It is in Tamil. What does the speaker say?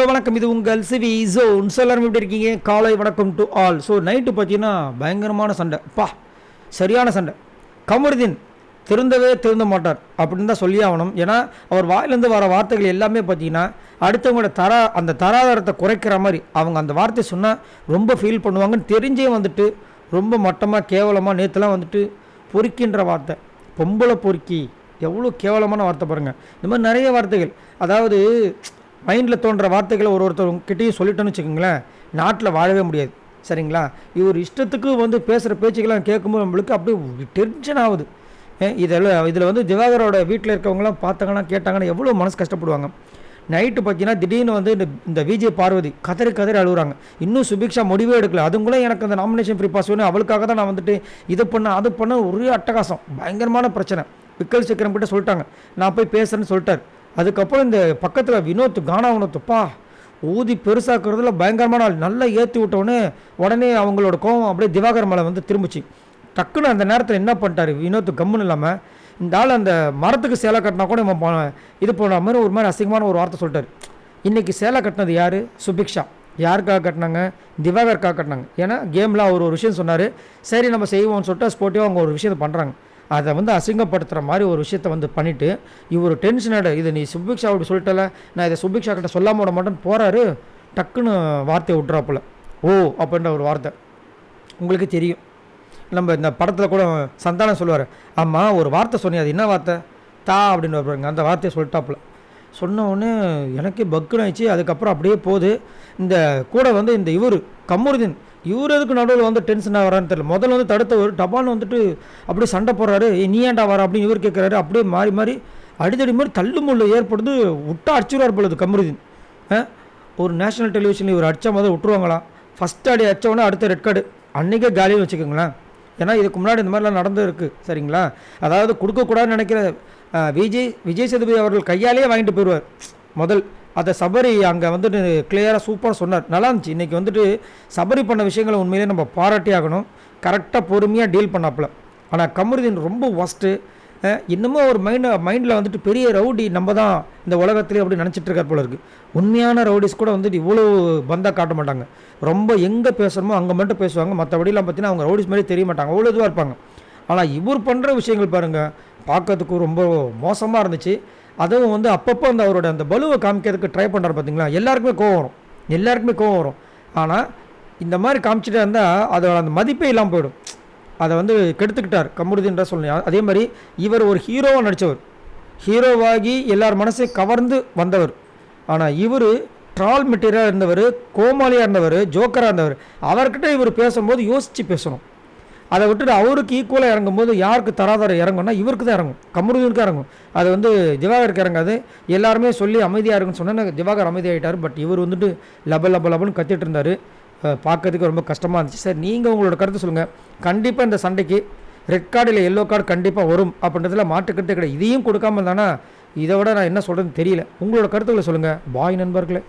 ஹலோ வணக்கம், இது உங்கள் சிவி ஜோன். எல்லாரும் எப்படி இருக்கீங்க? காலை வணக்கம் டு ஆல். ஸோ நைட்டு பார்த்தீங்கன்னா பயங்கரமான சண்டை, சரியான சண்டை. கமருதீன் திருந்த மாட்டார் அப்படின்னு தான் சொல்லி ஆகணும். ஏன்னா அவர் வாயிலேருந்து வர வார்த்தைகள் எல்லாமே பார்த்தீங்கன்னா அடுத்தவங்களோட அந்த தராதரத்தை குறைக்கிற மாதிரி அவங்க அந்த வார்த்தை சொன்னால் ரொம்ப ஃபீல் பண்ணுவாங்கன்னு தெரிஞ்சே வந்துட்டு ரொம்ப மட்டமாக கேவலமாக நேற்றுலாம் வந்துட்டு பொறுக்கின்ற வார்த்தை, பொம்பளை பொறுக்கி, எவ்வளோ கேவலமான வார்த்தை பாருங்கள். இந்த மாதிரி நிறைய வார்த்தைகள், அதாவது மைண்டில் தோன்ற வார்த்தைகளை ஒருத்தர்கிட்டையும் சொல்லிட்டோன்னு வச்சுக்கோங்களேன், நாட்டில் வாழவே முடியாது. சரிங்களா? இவர் இஷ்டத்துக்கு வந்து பேசுகிற பேச்சுக்கெல்லாம் கேட்கும்போது நம்மளுக்கு அப்படியே டென்ஷன் ஆகுது. இதில் வந்து திவாகரோட வீட்டில் இருக்கவங்களாம் பார்த்தாங்கன்னா கேட்டாங்கன்னா எவ்வளோ மனசு கஷ்டப்படுவாங்க. நைட்டு பார்த்தீங்கன்னா திடீர்னு வந்து இந்த விஜய் பார்வதி கதறி அழுகுறாங்க. இன்னும் சுபிக்ஷா முடிவே எடுக்கல. அதுவும் கூட எனக்கு அந்த நாமினேஷன் ஃப்ரீ பாஸ் வேணும், அவளுக்காக தான் நான் வந்துட்டு இது பண்ண ஒரே அட்டகாசம், பயங்கரமான பிரச்சனை. விக்கல் சக்கரம் கிட்ட சொல்லிட்டாங்க, நான் போய் பேசுகிறேன்னு சொல்லிட்டார். அதுக்கப்புறம் இந்த பக்கத்தில் வினோத்துப்பா ஊதி பெருசாக்குறதுல பயங்கரமான ஆள், நல்லா ஏற்றி விட்டோன்னே உடனே அவங்களோட கோவம் அப்படியே திவாகர் மேலே வந்து திரும்பிச்சு. டக்குன்னு அந்த நேரத்தில் என்ன பண்ணிட்டார் வினோத், கம்முன்னு இல்லாமல் இந்த ஆள் அந்த மரத்துக்கு சேலை கட்டினா கூட இது போன மாதிரி ஒரு மாதிரி அசிங்கமான ஒரு வார்த்தை சொல்லிட்டார். இன்றைக்கி சேலை கட்டினது யார்? சுபிக்ஷா. யாருக்காக கட்டினாங்க? திவாகருக்காக கட்டினாங்க. ஏன்னா கேமில் அவர் ஒரு விஷயம் சொன்னார், சரி நம்ம செய்வோம்னு சொல்லிட்டு ஸ்போர்ட்டிவாக அவங்க ஒரு விஷயத்தை பண்ணுறாங்க. அதை வந்து அசிங்கப்படுத்துகிற மாதிரி ஒரு விஷயத்தை வந்து பண்ணிவிட்டு இவர் டென்ஷன் ஆகிடு. இது நீ சுபிக்ஷா அப்படி சொல்லிட்டல, நான் இதை சுபிக்ஷா கிட்ட சொல்லாம விட மாட்டேன்னு போகிறாரு. டக்குன்னு வார்த்தையை விட்றாப்புல, ஓ அப்படின்ற ஒரு வார்த்தை. உங்களுக்கு தெரியும், நம்ம இந்த படத்தில் கூட சந்தானம் சொல்லுவார், ஆமாம் ஒரு வார்த்தை சொன்னி, அது என்ன வார்த்தை? தா அப்படின்னு வருவாங்க. அந்த வார்த்தையை சொல்லிட்டாப்புல. சொன்ன உடனே எனக்கே பக்குன்னு ஆயிடுச்சு. அதுக்கப்புறம் அப்படியே போகுது. இந்த கூட வந்து இந்த இவர் கமருதீன், இவர் எதுக்கு நடுவில் வந்து டென்ஷன் ஆகிறான்னு தெரியல. முதல்ல வந்து தடுத்தவர் டபான்னு வந்துட்டு அப்படியே சண்டை போடுறாரு, நீ ஏன்டா வர அப்படின்னு இவர் கேட்குறாரு. அப்படியே மாறி அடித்தடி மாதிரி தள்ளுமுள்ளு ஏற்படுது. விட்டா அடிச்சுடுவார் பொழுது கமருதீன். ஒரு நேஷனல் டெலிவிஷனில் இவர் அடித்தா முதல் விட்டுருவாங்களாம். ஃபஸ்ட் அடி அடித்தவொடனே அடுத்த ரெட் கார்டு அன்றைக்கே காலின்னு வச்சுக்கோங்களேன். ஏன்னா இதுக்கு முன்னாடி இந்த மாதிரிலாம் நடந்து இருக்குது. சரிங்களா? அதாவது கொடுக்கக்கூடாதுன்னு நினைக்கிற விஜய் சேதுபதி அவர்கள் கையாலேயே வாங்கிட்டு போயிடுவார் முதல். அதை சபரி அங்கே வந்துட்டு கிளியராக சூப்பராக சொன்னார், நல்லா இருந்துச்சு. இன்றைக்கி வந்துட்டு சபரி பண்ண விஷயங்களை உண்மையிலே நம்ம பாராட்டி ஆகணும். கரெக்டாக பொறுமையாக டீல் பண்ணாப்புல. ஆனால் கமருதீன் ரொம்ப ஒஸ்ட்டு. இன்னமும் ஒரு மைண்டில் வந்துட்டு பெரிய ரவுடி நம்ம தான் இந்த உலகத்துலேயே அப்படி நினச்சிட்டு இருக்கார் போல இருக்குது. உண்மையான ரவுடிஸ் கூட வந்துட்டு இவ்வளோ பந்தாக காட்ட மாட்டாங்க. ரொம்ப எங்கே பேசுகிறோமோ அங்கே மட்டும் பேசுவாங்க. மற்றபடிலாம் பார்த்தீங்கன்னா அவங்க ரவுடிஸ் மாதிரி தெரிய மாட்டாங்க, அவ்வளோ இதுவாக இருப்பாங்க. ஆனால் இவர் பண்ணுற விஷயங்கள் பாருங்கள், பார்க்கறதுக்கு ரொம்ப மோசமாக இருந்துச்சு. அதுவும் வந்து அப்பப்போ அந்த அவரோட அந்த பலுவை காமிக்கிறதுக்கு ட்ரை பண்ணுறாரு பார்த்தீங்களா, எல்லாருக்குமே கோவம் வரும். ஆனால் இந்த மாதிரி காமிச்சிட்டே இருந்தால் அதோட அந்த மதிப்பே இல்லாமல் போயிடும். அதை வந்து கெடுத்துக்கிட்டார் கமருதீன்ற சொல்லணும். அதே மாதிரி இவர் ஒரு ஹீரோவாக நடித்தவர், ஹீரோவாகி எல்லார் மனசையும் கவர்ந்து வந்தவர். ஆனால் இவர் ட்ரால் மெட்டீரியலாக இருந்தவர், கோமாளியாக இருந்தவர், ஜோக்கராக இருந்தவர். அவர்கிட்ட இவர் பேசும்போது யோசித்து பேசணும். அதை விட்டுட்டு அவருக்கு ஈக்குவலாக இறங்கும்போது யாருக்கு தராதரம் இறங்கும்னா இவருக்கு தான் இறங்கும், கமருதீனுக்கு இறங்கும். அது வந்து திவாகருக்கு இறங்காது. எல்லாருமே சொல்லி அமைதியாக இருக்குன்னு சொன்னால் திவாகர் அமைதியாகிட்டார். பட் இவர் வந்துட்டு லபன்னு கத்திட்டு இருந்தார். பார்க்கறதுக்கு ரொம்ப கஷ்டமாக இருந்துச்சு. சரி, நீங்கள் உங்களோட கருத்து சொல்லுங்கள். கண்டிப்பாக இந்த சண்டைக்கு ரெட் கார்டு இல்லை எல்லோ கார்டு கண்டிப்பாக வரும் அப்படின்றதுல மாற்றுக்கருத்தே கிடையாது. இதையும் கொடுக்காம இருந்தானா இதை விட நான் என்ன சொல்கிறதுன்னு தெரியல. உங்களோட கருத்துக்களை சொல்லுங்கள். பாய் நண்பர்களே.